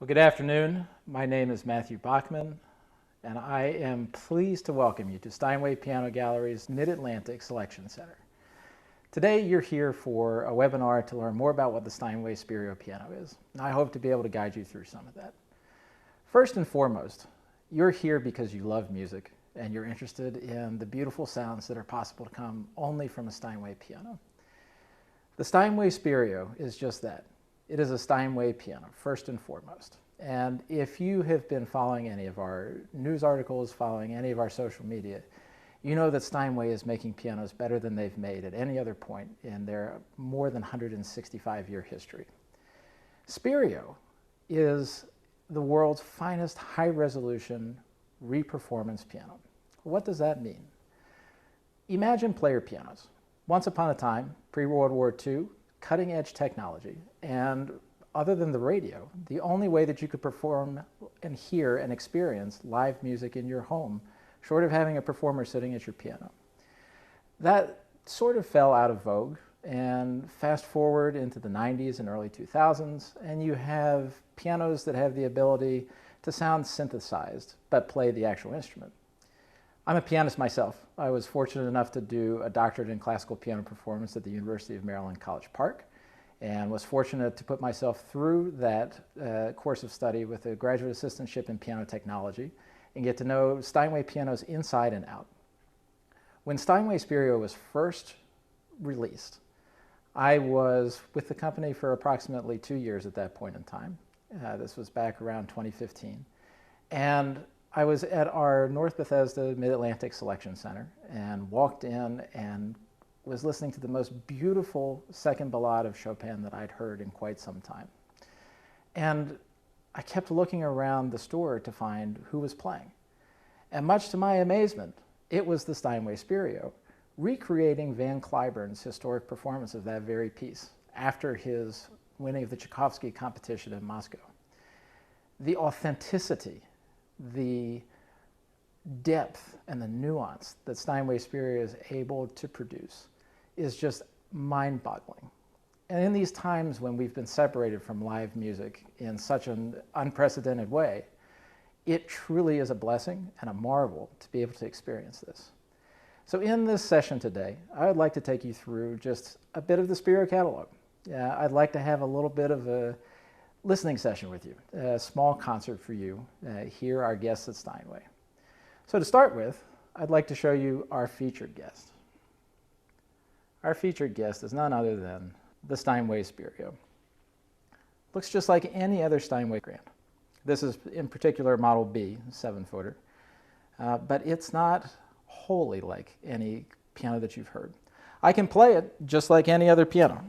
Well, good afternoon. My name is Mathew Bachman, and I am pleased to welcome you to Steinway Piano Gallery's Mid-Atlantic Selection Center. Today, you're here for a webinar to learn more about what the Steinway Spirio piano is, and I hope to be able to guide you through some of that. First and foremost, you're here because you love music and you're interested in the beautiful sounds that are possible to come only from a Steinway piano. The Steinway Spirio is just that. It is a Steinway piano, first and foremost. And if you have been following any of our news articles, following any of our social media, you know that Steinway is making pianos better than they've made at any other point in their more than 165-year history. Spirio is the world's finest high-resolution re-performance piano. What does that mean? Imagine player pianos. Once upon a time, pre-World War II, cutting-edge technology, and other than the radio, the only way that you could perform and hear and experience live music in your home, short of having a performer sitting at your piano. That sort of fell out of vogue, and fast forward into the 90s and early 2000s, and you have pianos that have the ability to sound synthesized, but play the actual instrument. I'm a pianist myself. I was fortunate enough to do a doctorate in classical piano performance at the University of Maryland, College Park, and was fortunate to put myself through that course of study with a graduate assistantship in piano technology and get to know Steinway pianos inside and out. When Steinway Spirio was first released, I was with the company for approximately 2 years at that point in time. This was back around 2015. And I was at our North Bethesda Mid-Atlantic Selection Center and walked in and was listening to the most beautiful second ballade of Chopin that I'd heard in quite some time. And I kept looking around the store to find who was playing. And much to my amazement, it was the Steinway Spirio, recreating Van Cliburn's historic performance of that very piece after his winning of the Tchaikovsky competition in Moscow. The authenticity, the depth and the nuance that Steinway Spirio is able to produce is just mind-boggling. And in these times when we've been separated from live music in such an unprecedented way, it truly is a blessing and a marvel to be able to experience this. So in this session today, I would like to take you through just a bit of the Spirio catalog. I'd like to have a little bit of a listening session with you, a small concert for you, here our guests at Steinway. So to start with, I'd like to show you our featured guest. Our featured guest is none other than the Steinway Spirio. Looks just like any other Steinway grand. This is in particular Model B, 7-footer, but it's not wholly like any piano that you've heard. I can play it just like any other piano.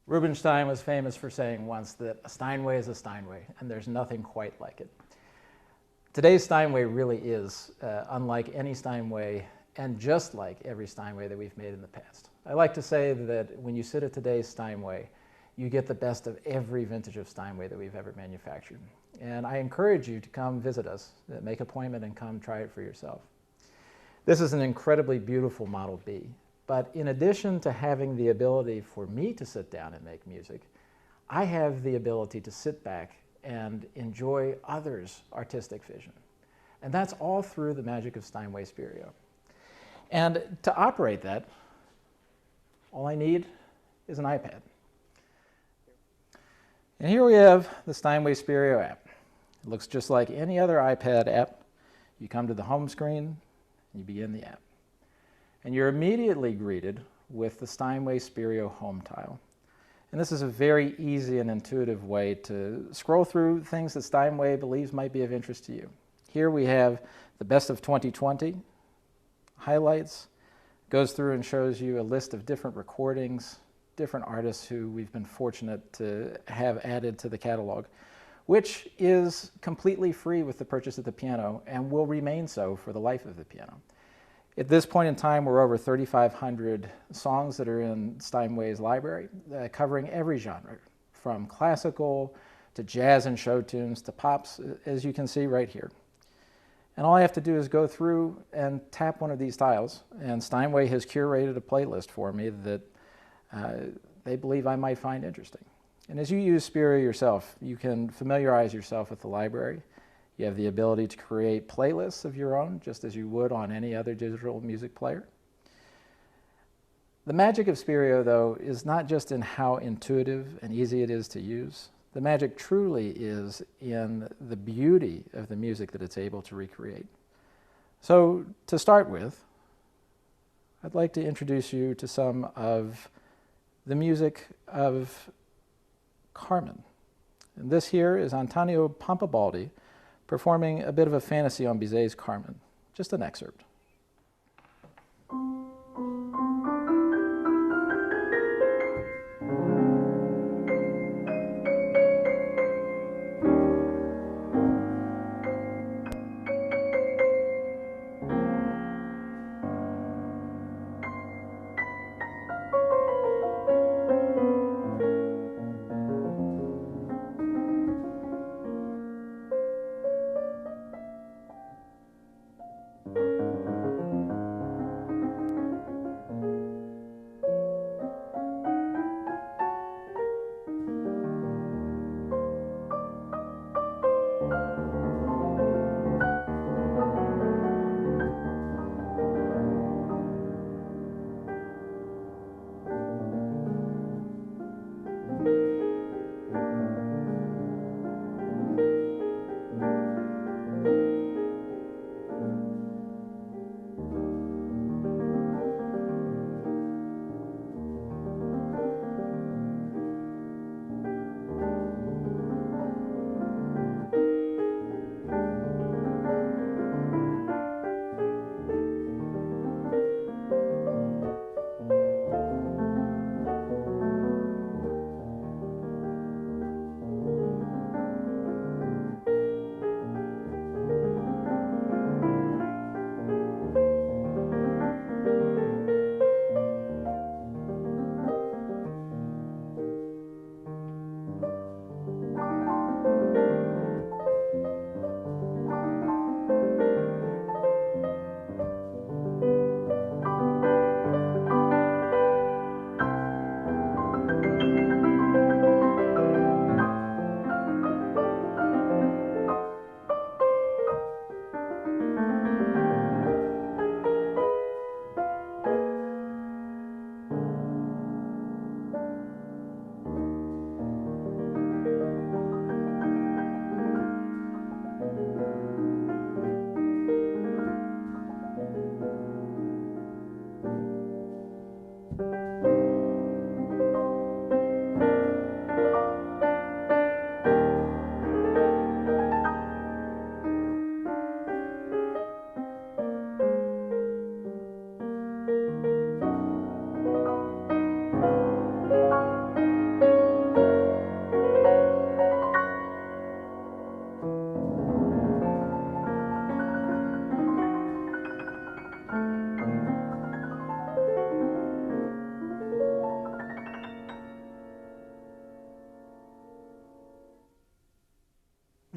Rubinstein was famous for saying once that a Steinway is a Steinway, and there's nothing quite like it. Today's Steinway really is unlike any Steinway and just like every Steinway that we've made in the past. I like to say that when you sit at today's Steinway, you get the best of every vintage of Steinway that we've ever manufactured. And I encourage you to come visit us, make an appointment and come try it for yourself. This is an incredibly beautiful Model B. But in addition to having the ability for me to sit down and make music, I have the ability to sit back and enjoy others' artistic vision. And that's all through the magic of Steinway Spirio. And to operate that, all I need is an iPad. And here we have the Steinway Spirio app. It looks just like any other iPad app. You come to the home screen, and you begin the app. And you're immediately greeted with the Steinway Spirio home tile. And this is a very easy and intuitive way to scroll through things that Steinway believes might be of interest to you. Here we have the best of 2020, highlights, goes through and shows you a list of different recordings, different artists who we've been fortunate to have added to the catalog. which is completely free with the purchase of the piano and will remain so for the life of the piano. At this point in time, we're over 3,500 songs that are in Steinway's library, covering every genre, from classical to jazz and show tunes to pops, as you can see right here. And all I have to do is go through and tap one of these tiles, and Steinway has curated a playlist for me that they believe I might find interesting. And as you use Spirio yourself, you can familiarize yourself with the library. You have the ability to create playlists of your own, just as you would on any other digital music player. The magic of Spirio, though, is not just in how intuitive and easy it is to use. The magic truly is in the beauty of the music that it's able to recreate. So, to start with, I'd like to introduce you to some of the music of Carmen. And this here is Antonio Pampabaldi performing a bit of a fantasy on Bizet's Carmen. Just an excerpt.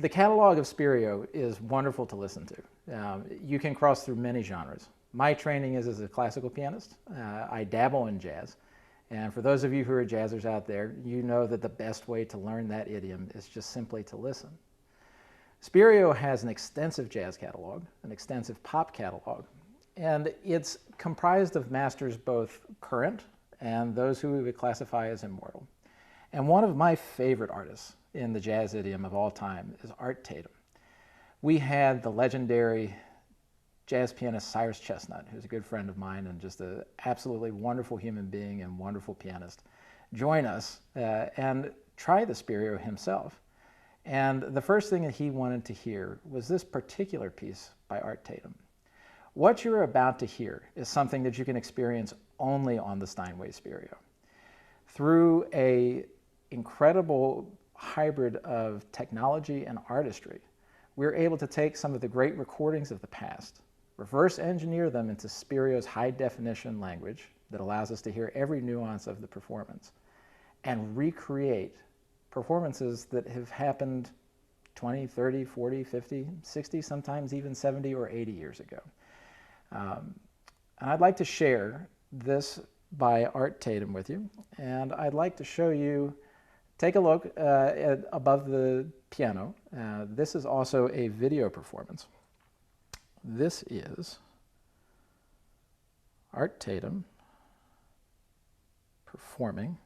The catalog of Spirio is wonderful to listen to. You can cross through many genres. My training is as a classical pianist. I dabble in jazz. And for those of you who are jazzers out there, you know that the best way to learn that idiom is just simply to listen. Spirio has an extensive jazz catalog, an extensive pop catalog, and it's comprised of masters both current and those who we would classify as immortal. And one of my favorite artists in the jazz idiom of all time is Art Tatum. We had the legendary jazz pianist Cyrus Chestnut, who's a good friend of mine and just an absolutely wonderful human being and wonderful pianist, join us and try the Spirio himself. And the first thing that he wanted to hear was this particular piece by Art Tatum. What you're about to hear is something that you can experience only on the Steinway Spirio. Through an incredible hybrid of technology and artistry. We're able to take some of the great recordings of the past, reverse engineer them into Spirio's high-definition language that allows us to hear every nuance of the performance, and recreate performances that have happened 20, 30, 40, 50, 60, sometimes even 70 or 80 years ago. And I'd like to share this by Art Tatum with you, and I'd like to show you, take a look above the piano. This is also a video performance. This is Art Tatum performing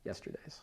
Yesterdays.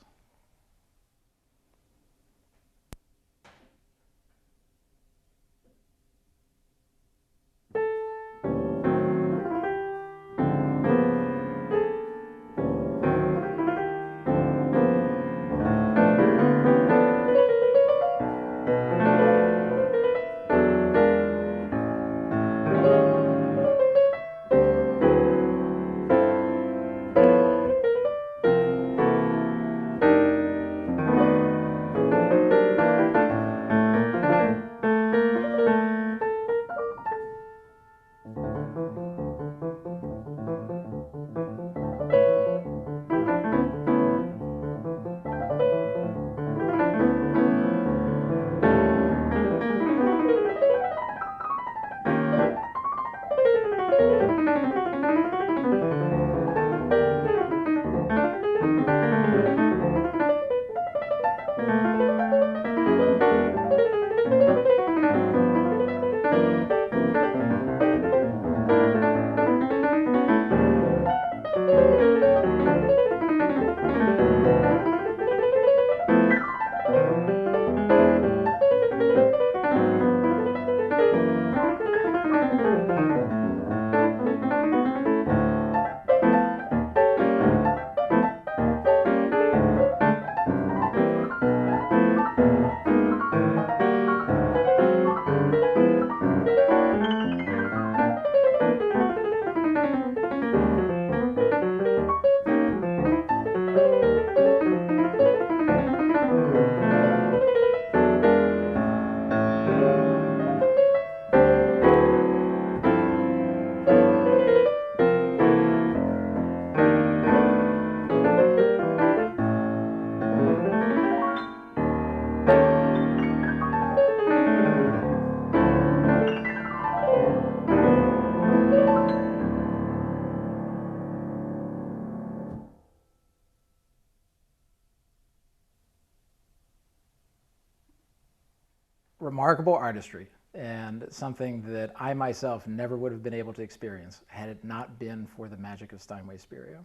Remarkable artistry, and something that I myself never would have been able to experience had it not been for the magic of Steinway Spirio.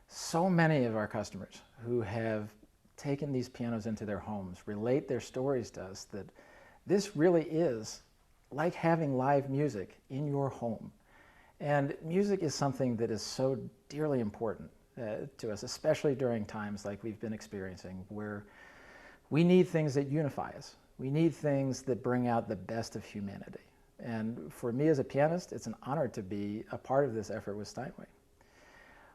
So many of our customers who have taken these pianos into their homes relate their stories to us that this really is like having live music in your home. And music is something that is so dearly important to us, especially during times like we've been experiencing, where we need things that unify us. We need things that bring out the best of humanity. And for me as a pianist, it's an honor to be a part of this effort with Steinway.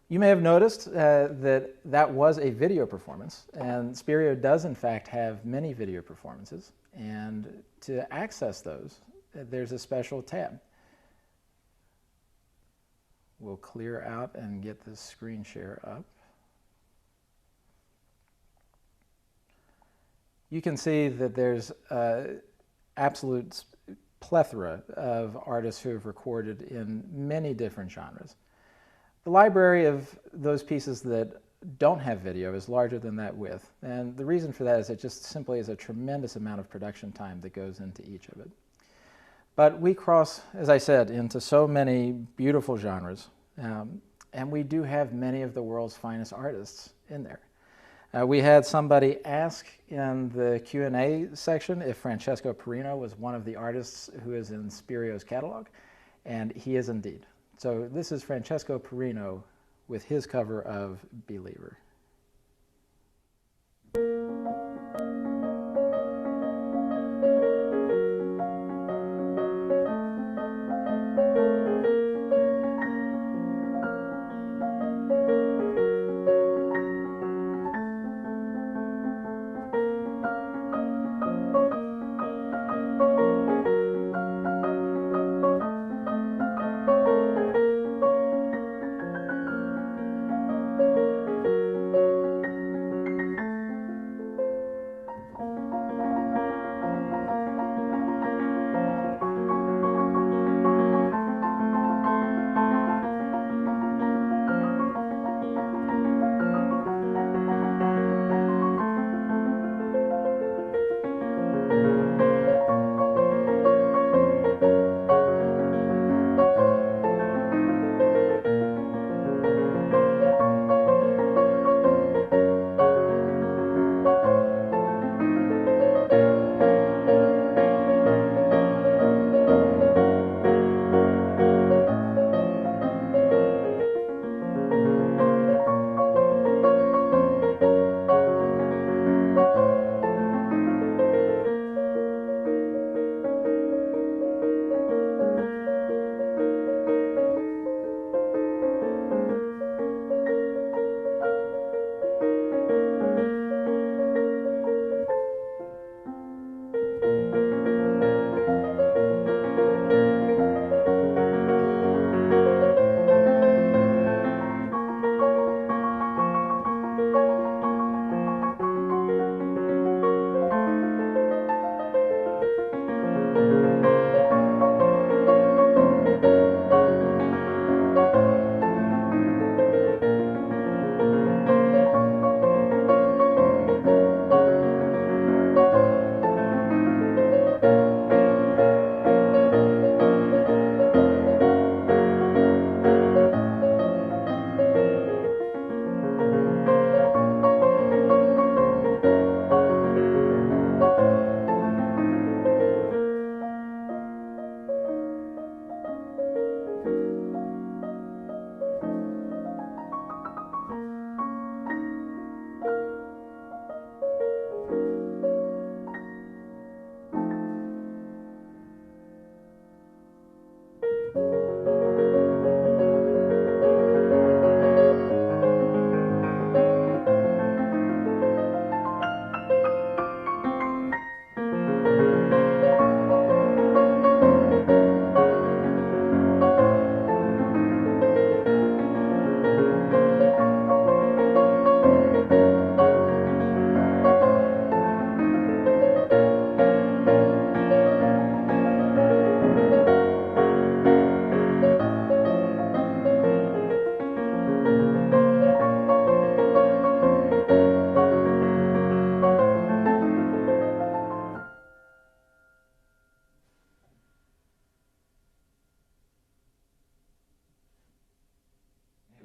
You may have noticed that was a video performance, and Spirio does in fact have many video performances. And to access those, there's a special tab. We'll clear out and get this screen share up. You can see that there's an absolute plethora of artists who have recorded in many different genres. The library of those pieces that don't have video is larger than that width, and the reason for that is it just simply is a tremendous amount of production time that goes into each of it. But we cross, as I said, into so many beautiful genres, and we do have many of the world's finest artists in there. We had somebody ask in the Q&A section if Francesco Perino was one of the artists who is in Spirio's catalog, and he is indeed. So this is Francesco Perino with his cover of Believer.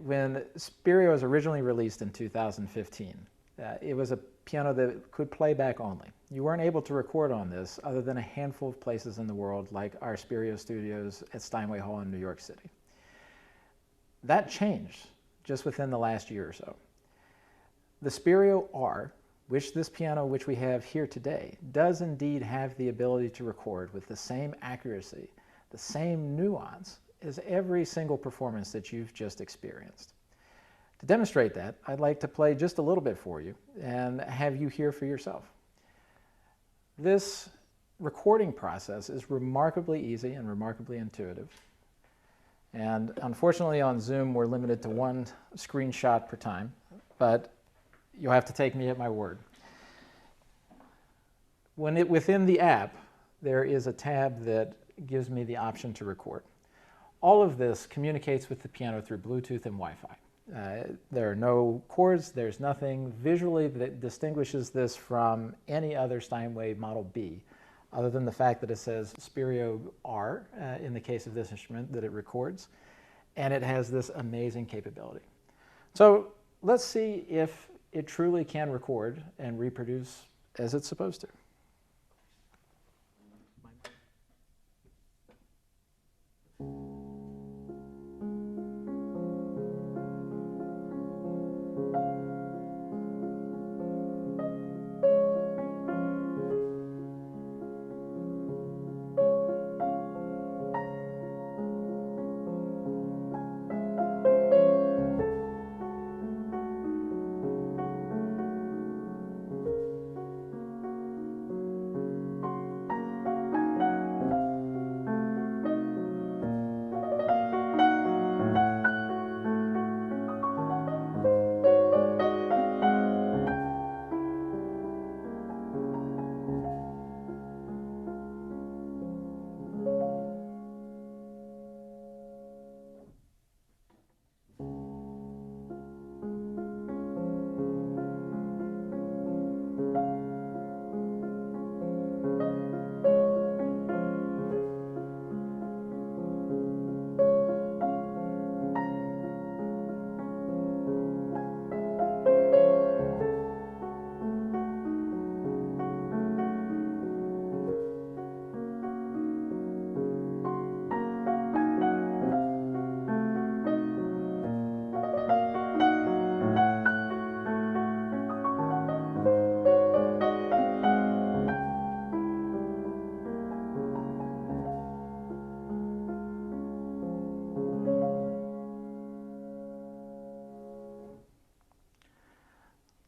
when Spirio was originally released in 2015, it was a piano that could play back only. You weren't able to record on this other than a handful of places in the world, like our Spirio studios at Steinway Hall in New York City. That changed just within the last year or so. The Spirio R, which this piano which we have here today, does indeed have the ability to record with the same accuracy, the same nuance as every single performance that you've just experienced. To demonstrate that, I'd like to play just a little bit for you and have you hear for yourself. This recording process is remarkably easy and remarkably intuitive. And unfortunately on Zoom, we're limited to one screenshot per time, but you'll have to take me at my word. Within the app, there is a tab that gives me the option to record. All of this communicates with the piano through Bluetooth and Wi-Fi. There are no chords, there's nothing visually that distinguishes this from any other Steinway Model B, other than the fact that it says Spirio R, in the case of this instrument, that it records, and it has this amazing capability. So let's see if it truly can record and reproduce as it's supposed to.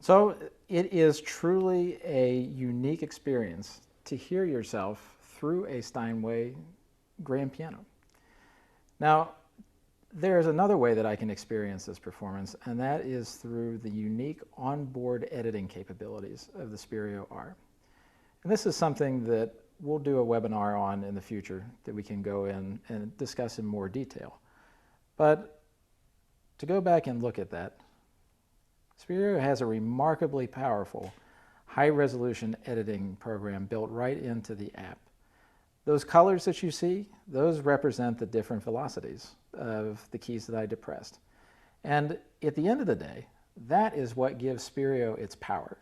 So it is truly a unique experience to hear yourself through a Steinway grand piano. Now, there's another way that I can experience this performance, and that is through the unique onboard editing capabilities of the Spirio R. And this is something that we'll do a webinar on in the future that we can go in and discuss in more detail. But to go back and look at that, Spirio has a remarkably powerful high-resolution editing program built right into the app. Those colors that you see, those represent the different velocities of the keys that I depressed. And at the end of the day, that is what gives Spirio its power.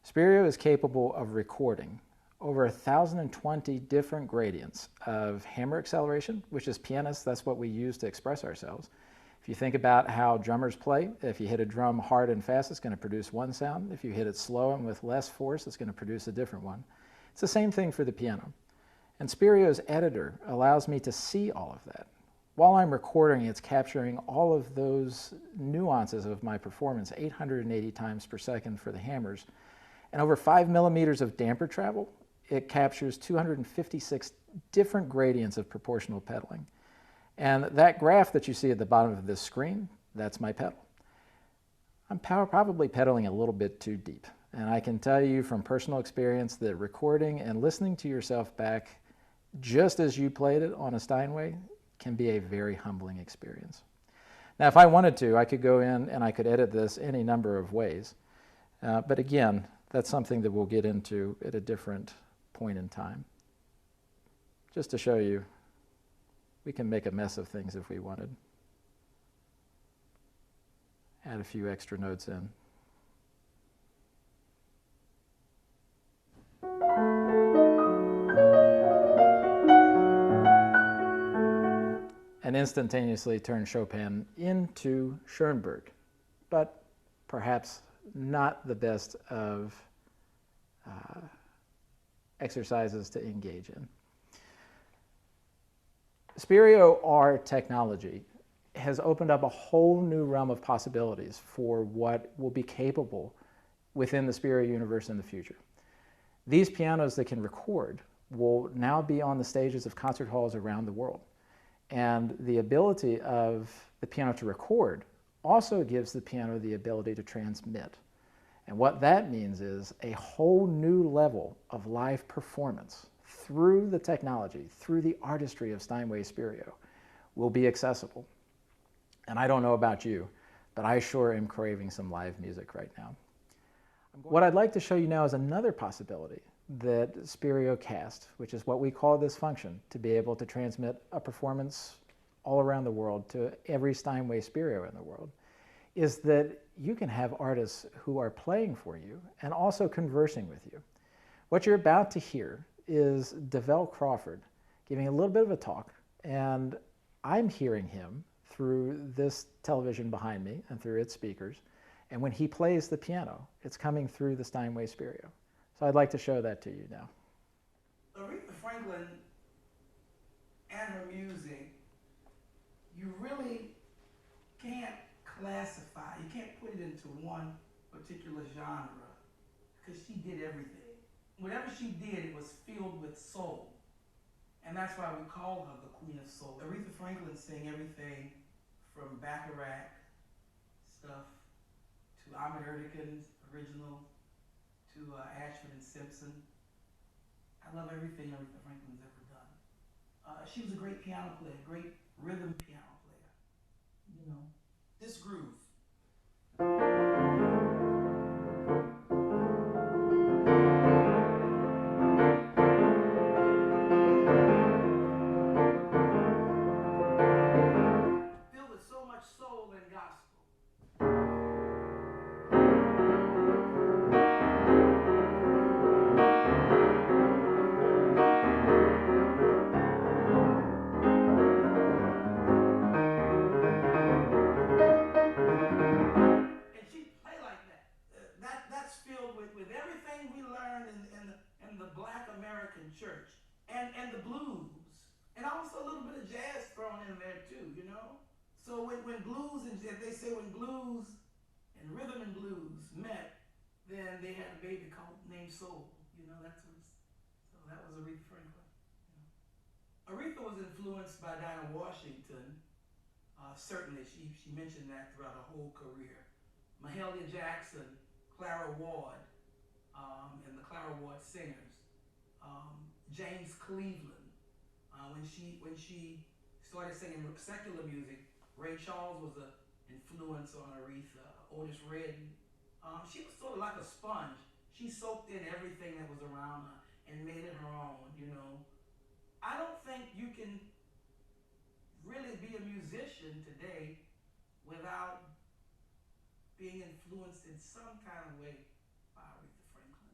Spirio is capable of recording over 1,020 different gradients of hammer acceleration, which as pianists, that's what we use to express ourselves. If you think about how drummers play, if you hit a drum hard and fast, it's going to produce one sound. If you hit it slow and with less force, it's going to produce a different one. It's the same thing for the piano. And Spirio's editor allows me to see all of that. While I'm recording, it's capturing all of those nuances of my performance, 880 times per second for the hammers. And over 5 millimeters of damper travel, it captures 256 different gradients of proportional pedaling. And that graph that you see at the bottom of this screen, that's my pedal. I'm probably pedaling a little bit too deep. And I can tell you from personal experience that recording and listening to yourself back just as you played it on a Steinway can be a very humbling experience. Now, if I wanted to, I could go in and I could edit this any number of ways. But again, that's something that we'll get into at a different point in time. Just to show you, we can make a mess of things if we wanted. add a few extra notes in. And instantaneously turn Chopin into Schoenberg, but perhaps not the best of exercises to engage in. Spirio art technology has opened up a whole new realm of possibilities for what will be capable within the Spirio universe in the future. These pianos that can record will now be on the stages of concert halls around the world. And the ability of the piano to record also gives the piano the ability to transmit. And what that means is a whole new level of live performance through the technology, through the artistry of Steinway Spirio, will be accessible. And I don't know about you, but I sure am craving some live music right now. What I'd like to show you now is another possibility that Spirio cast, which is what we call this function, to be able to transmit a performance all around the world to every Steinway Spirio in the world, is that you can have artists who are playing for you and also conversing with you. What you're about to hear is DeVell Crawford giving a little bit of a talk, and I'm hearing him through this television behind me and through its speakers, and when he plays the piano, it's coming through the Steinway Spirio. So I'd like to show that to you now. Aretha Franklin and her music, you really can't classify, you can't put it into one particular genre, because she did everything. Whatever she did, it was filled with soul. And that's why we call her the Queen of Soul. Aretha Franklin sang everything from Bacharach stuff to Ahmet Ertegun's original to Ashford and Simpson. I love everything Aretha Franklin's ever done. She was a great piano player, great rhythm piano player. You know, this groove. Filled with so much soul and gospel. With everything we learned in the Black American church and the blues, and also a little bit of jazz thrown in there too, you know? So when blues, and they say when blues and rhythm and blues met, then they had a baby called named Soul, you know, so that was Aretha Franklin. You know? Aretha was influenced by Dinah Washington, certainly, she mentioned that throughout her whole career. Mahalia Jackson, Clara Ward, and the Clara Ward Singers. James Cleveland, when she started singing secular music, Ray Charles was an influence on Aretha. Otis Redding. She was sort of like a sponge. She soaked in everything that was around her and made it her own, you know. I don't think you can really be a musician today without being influenced in some kind of way by Aretha Franklin.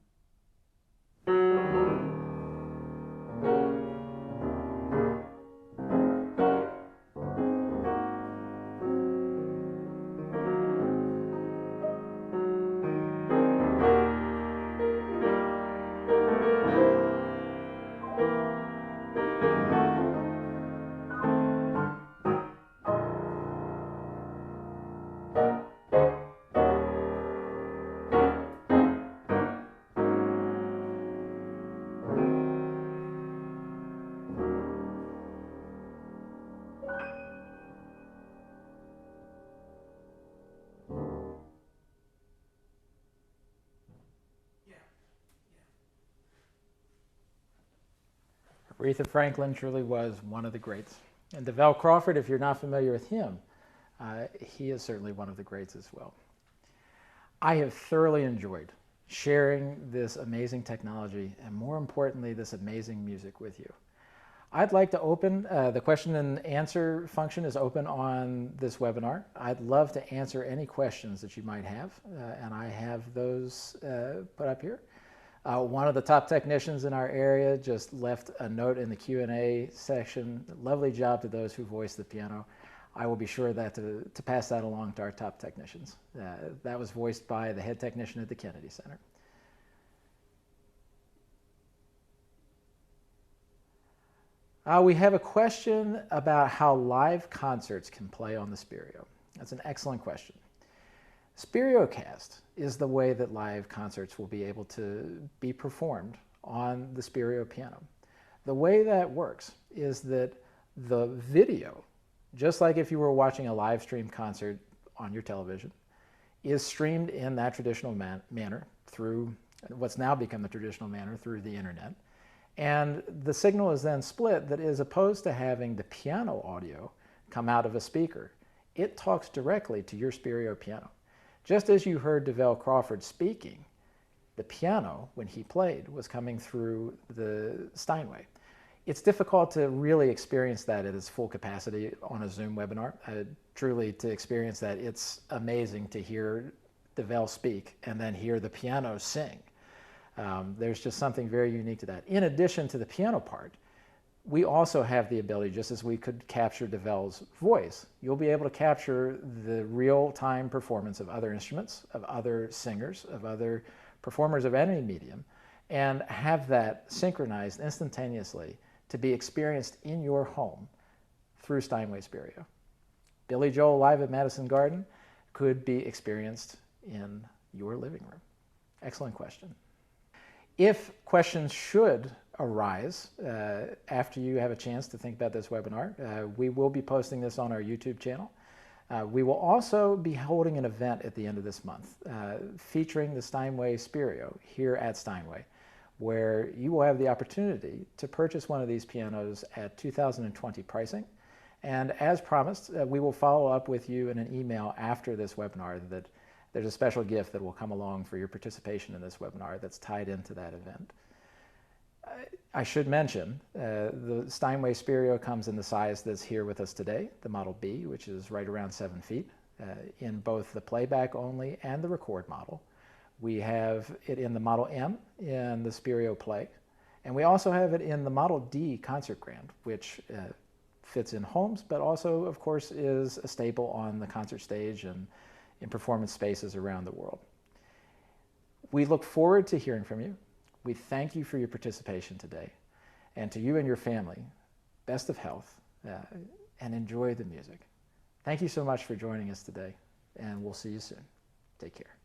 Aretha Franklin truly was one of the greats. And DeVell Crawford, if you're not familiar with him, he is certainly one of the greats as well. I have thoroughly enjoyed sharing this amazing technology and, more importantly, this amazing music with you. I'd like to open, the question and answer function is open on this webinar. I'd love to answer any questions that you might have, and I have those put up here. One of the top technicians in our area just left a note in the Q&A section. Lovely job to those who voiced the piano. I will be sure that to pass that along to our top technicians. That was voiced by the head technician at the Kennedy Center. We have a question about how live concerts can play on the Spirio. That's an excellent question. SpirioCast is the way that live concerts will be able to be performed on the Spirio piano. The way that works is that the video, just like if you were watching a live stream concert on your television, is streamed in that traditional manner through what's now become the traditional manner through the internet. And the signal is then split, that is opposed to having the piano audio come out of a speaker. It talks directly to your Spirio piano. Just as you heard DeVell Crawford speaking, the piano, when he played, was coming through the Steinway. It's difficult to really experience that at its full capacity on a Zoom webinar. Truly, to experience that, it's amazing to hear DeVell speak and then hear the piano sing. There's just something very unique to that. In addition to the piano part, we also have the ability, just as we could capture DeVell's voice, you'll be able to capture the real-time performance of other instruments, of other singers, of other performers of any medium, and have that synchronized instantaneously to be experienced in your home through Steinway Spirio. Billy Joel live at Madison Garden could be experienced in your living room. Excellent question. If questions should arise after you have a chance to think about this webinar, we will be posting this on our YouTube channel. We will also be holding an event at the end of this month featuring the Steinway Spirio here at Steinway, where you will have the opportunity to purchase one of these pianos at 2020 pricing. And as promised, we will follow up with you in an email after this webinar that there's a special gift that will come along for your participation in this webinar that's tied into that event. I should mention, the Steinway Spirio comes in the size that's here with us today, the Model B, which is right around 7 feet, in both the playback only and the record model. We have it in the Model M in the Spirio Play, and we also have it in the Model D Concert Grand, which fits in homes, but also, of course, is a staple on the concert stage and in performance spaces around the world. We look forward to hearing from you. We thank you for your participation today. And to you and your family, best of health and enjoy the music. Thank you so much for joining us today, and we'll see you soon. Take care.